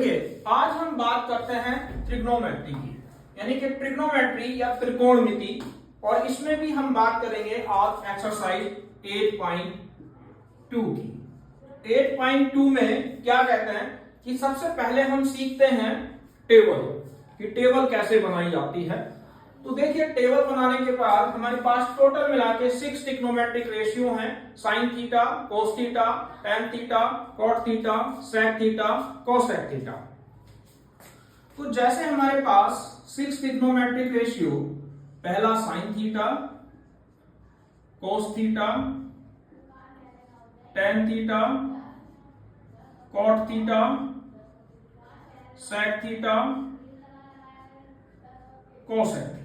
देखिए आज हम बात करते हैं ट्रिग्नोमेट्री की, यानी कि ट्रिग्नोमेट्री या त्रिकोणमिति, और इसमें भी हम बात करेंगे आज एक्सरसाइज 8.2 की। 8.2 में क्या कहते हैं कि सबसे पहले हम सीखते हैं टेबल, कि टेबल कैसे बनाई जाती है। तो देखिए टेबल बनाने के बाद हमारे पास टोटल मिला के 6 ट्रिग्नोमेट्रिक रेशियो हैं, sine theta, cos theta, tan theta, cot theta, sec theta, cosec theta. तो जैसे हमारे पास 6 ट्रिग्नोमेट्रिक रेशियो, पहला sine theta, cos theta, tan theta, cot theta, sec theta, cosec theta.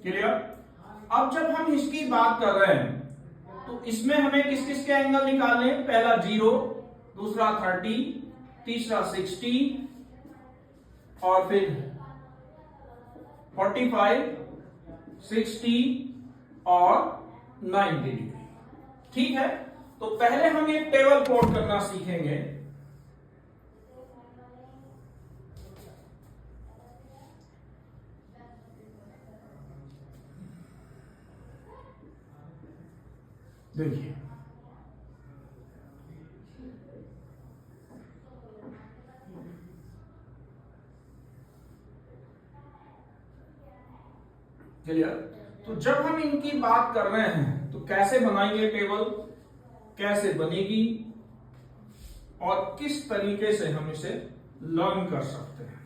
Clear? अब जब हम इसकी बात कर रहे हैं तो इसमें हमें किस किस के एंगल निकालने हैं? पहला 0, दूसरा 30, तीसरा 60 और फिर 45, 60 और 90 डिग्री। ठीक है, तो पहले हम एक टेबल प्लॉट करना सीखेंगे। देखिए चलिए, तो जब हम इनकी बात कर रहे हैं तो कैसे बनाएंगे टेबल, कैसे बनेगी और किस तरीके से हम इसे लर्न कर सकते हैं।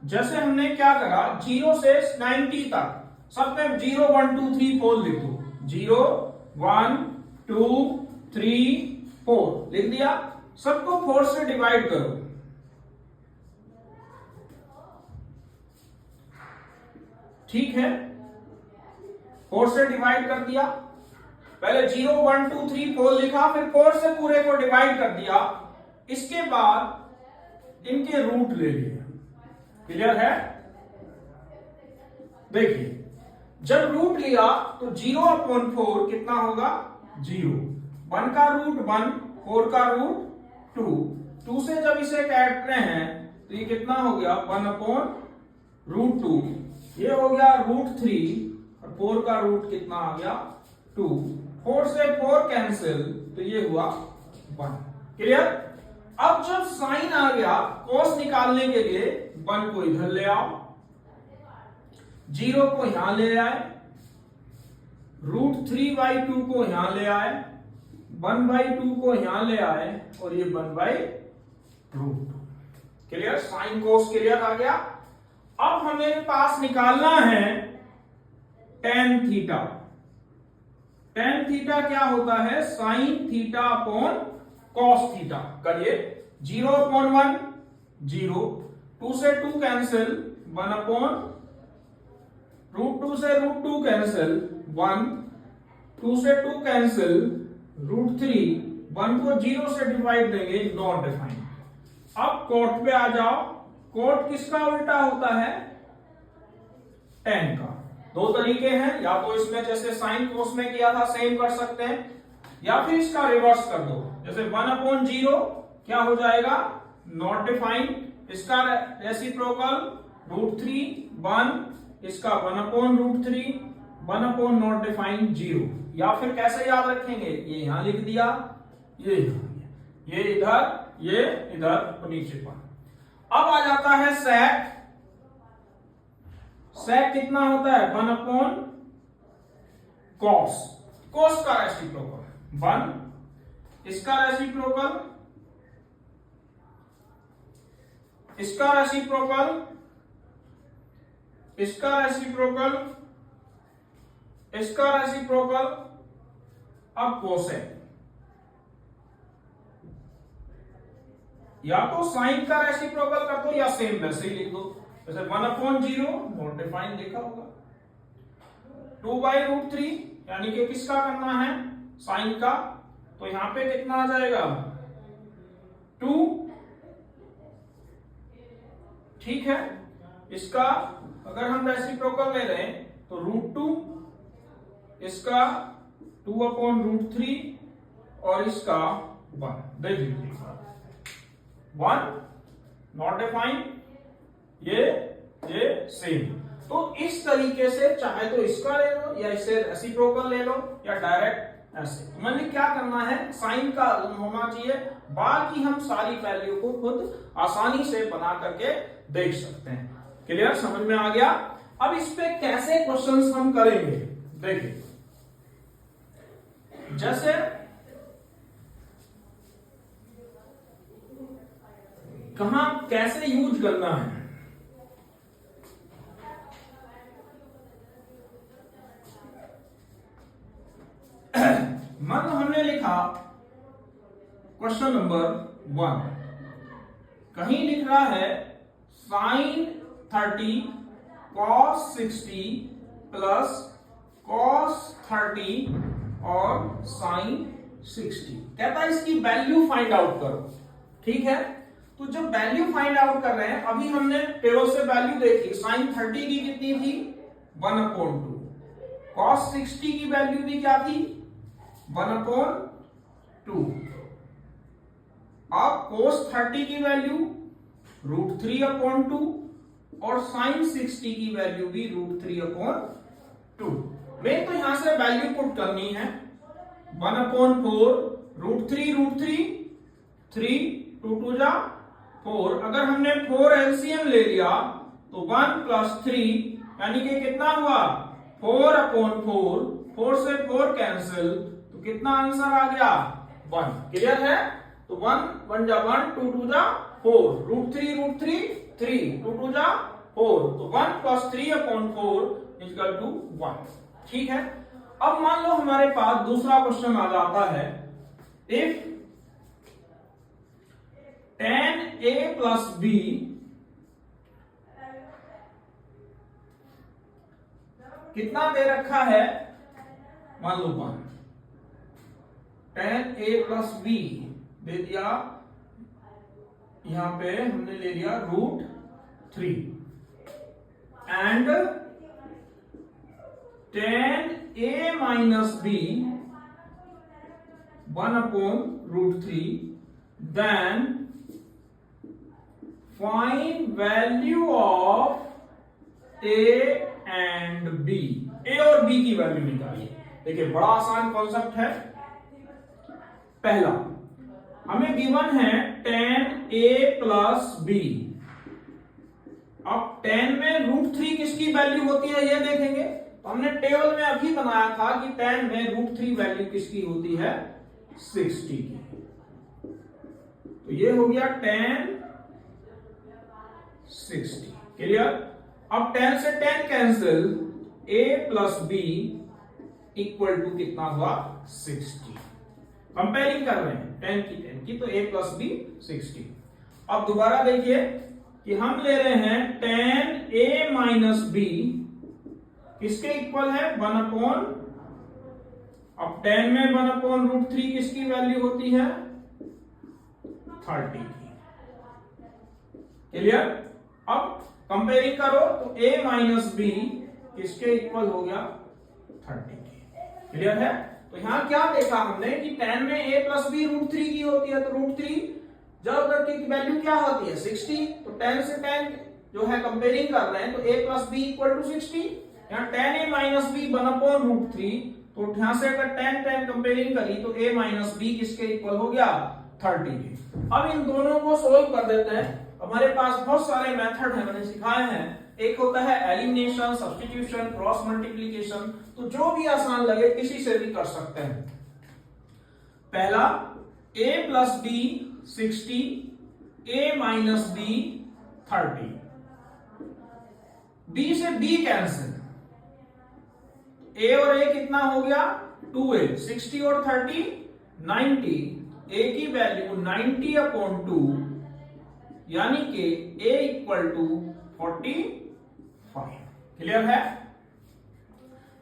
जैसे हमने क्या करा, 0 से 90 तक सब में 0, 1, 2, 3, 4 लिख दो। 0, 1, 2, 3, 4 लिख दिया। सबको 4 से डिवाइड करो। ठीक है, 4 से डिवाइड कर दिया। पहले 0, 1, 2, 3, 4 लिखा, फिर 4 से पूरे को डिवाइड कर दिया। इसके बाद इनके रूट ले लिए। क्लियर है? देखिए जब रूट लिया तो 0/4 कितना होगा? 0। 1 का रूट 1, 4 का रूट 2। 2 से जब इसे काट रहे हैं तो ये कितना हो गया? 1/√2। ये हो गया √3 और 4 का रूट कितना आ गया? 2। 4 से 4 कैंसिल तो ये हुआ 1। क्लियर? अब जब साइन आ गया, कोस निकालने के लिए 1 को इधर ले आओ, 0 को यहां ले आए, √3/2 को यहां ले आए, 1/2 को यहां ले आए और ये 1/√2। क्लियर? साइन कोस क्लियर आ गया। अब हमें पास निकालना है टेन थीटा। टेन थीटा क्या होता है? Sine theta upon cos theta. करिए, 0/1 0, 2 से 2 कैंसिल, 1/√2 से √2 कैंसिल, 1, 2 से 2 कैंसिल, √3, 1 को 0 से डिवाइड देंगे, नॉट डिफाइंड। अब कोट पे आ जाओ। कोट किसका उल्टा होता है? टेन का। दो तरीके हैं, या तो इसमें जैसे साइन कोस में किया था सेम कर सकते हैं, या फिर इसका रिवर्स कर दो। जैसे 1/0 क्या हो जाएगा? Not defined. इसका रेसिप्रोकल √3, 1, इसका 1/√3, 1/नॉट डिफाइंड 0। या फिर कैसे याद रखेंगे? ये यहां लिख दिया, ये इधर, ये इधर और नीचे पर। अब आ जाता है सेक। सेक कितना होता है? 1/cos। कोस का रेसिप्रोकल 1, इसका रेसिप्रोकल, इसका रेसिप्रोकल, इसका रेसिप्रोकल, इसका रेसिप्रोकल। अब कोसेक, या तो साइन का रेसिप्रोकल कर दो या सेम वैसे ही लिख दो। जैसे 1/0 नॉट डिफाइंड लिखा होगा, 2/√3 यानी कि किसका करना है? साइन का। तो यहां पे कितना आ जाएगा? 2। ठीक है, इसका अगर हम रेसिप्रोकल ले रहे हैं तो √2, इसका 2/√3 और इसका 1। देख लीजिए 1 नॉट डिफाइंड, ये सेम। तो इस तरीके से चाहे तो इसका ले लो या इसे रेसिप्रोकल ले लो या डायरेक्ट ऐसे। तो मैंने क्या करना है, साइन का होना चाहिए, बाकी हम सारी वैल्यू को खुद आसानी से बना करके देख सकते हैं। क्लियर, समझ में आ गया। अब इस पे कैसे क्वेश्चंस हम करेंगे देखिए, जैसे कहां कैसे यूज करना है। मान लो हमने लिखा क्वेश्चन नंबर 1, कहीं लिख रहा है साइन 30 कॉस 60 प्लस कॉस 30 और साइन 60। कहता है इसकी वैल्यू फाइंड आउट करो। ठीक है, तो जब वैल्यू फाइंड आउट कर रहे हैं, अभी हमने टेबल से वैल्यू देखी, साइन 30 की कितनी थी 1/2, कॉस 60 की वैल्यू भी क्या थी 1/2। अब कोस 30 की वैल्यू √3/2 और साइन 60 की वैल्यू भी √3/2। मैं तो यहां से वैल्यू पुट करनी है 1/4 √3 3 2 2 जा 4। अगर हमने 4 एलसीएम ले लिया तो 1 + 3 यानी कि कितना हुआ 4/4, 4 से 4 कैंसिल, तो कितना आंसर आ गया 1। क्लियर है, तो 1 1 जा 1 2 2 जा 4, √3 3 2 2 जा 4, तो 1 + 3/4 = 1। ठीक है, अब मान लो हमारे पास दूसरा क्वेश्चन आ जाता है, इफ tan a + b कितना दे रखा है, मान लो 1, tan a + b दे दिया, यहां पे हमने ले लिया √3 and tan a - b 1/√3, then find value of a and b। a और b की वैल्यू निकालिए। देखिए बड़ा आसान कॉन्सेप्ट है। पहला हमें गिवन है tan a + b। अब tan में √3 किसकी वैल्यू होती है ये देखेंगे। तो हमने टेबल में अभी बनाया था कि tan में √3 वैल्यू किसकी होती है 60 की। तो ये हो गया tan 60। क्लियर, अब tan से tan कैंसिल, a + b = कितना हुआ 60। कंपेयरिंग कर रहे हैं tan की, तो a + b 60। अब दोबारा देखिए कि हम ले रहे हैं tan a - b किसके इक्वल है 1/, अब tan में 1/√3 किसकी वैल्यू होती है 30 की। क्लियर, अब कंपेयरिंग करो तो a - b किसके इक्वल हो गया 30 की। क्लियर है, तो यहां क्या देखा हमने कि tan में a + b √3 की होती है, तो √3 जब अगर की वैल्यू क्या होती है 60, तो tan से tan जो है कंपेयरिंग कर रहे हैं, तो a + b = 60। यहाँ tan a - b 1/√3, तो यहां से अगर tan कंपेयरिंग करी तो a - b किसके इक्वल हो गया 30 के। अब इन दोनों को सोल्व कर देते हैं। हमारे पास बहुत सारे मेथड है, मैंने सिखाए हैं। एक होता है एलिमिनेशन, सब्स्टिट्यूशन, क्रॉस मल्टीप्लिकेशन, तो जो भी आसान लगे किसी से भी कर सकते हैं। पहला a + b 60, a - b 30, b से b कैंसिल, a और a कितना हो गया 2a, 60 और 30 90, a की वैल्यू 90/2 यानी कि a = 45। क्लियर है।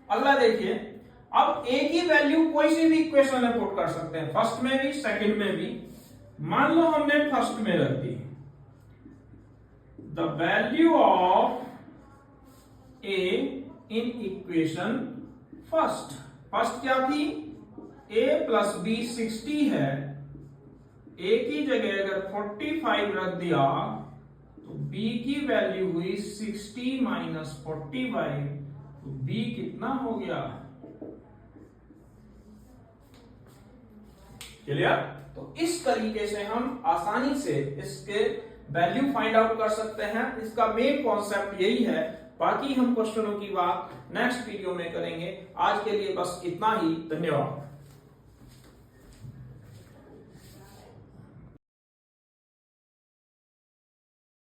अगला देखिए, अब a की वैल्यू कोई सी भी इक्वेशन में पुट कर सकते हैं, फर्स्ट में भी सेकंड में भी। मान लो हमने फर्स्ट में रख दी, the value of a in equation first क्या थी a + b 60 है, ए की जगह अगर 45 रख दिया तो बी की वैल्यू हुई 60 माइनस 45, तो बी कितना हो गया? क्लियर? तो इस तरीके से हम आसानी से इसके वैल्यू फाइंड आउट कर सकते हैं। इसका मेन कॉन्सेप्ट यही है। बाकी हम क्वेश्चनों की बात नेक्स्ट वीडियो में करेंगे। आज के लिए बस इतना ही। धन्यवाद।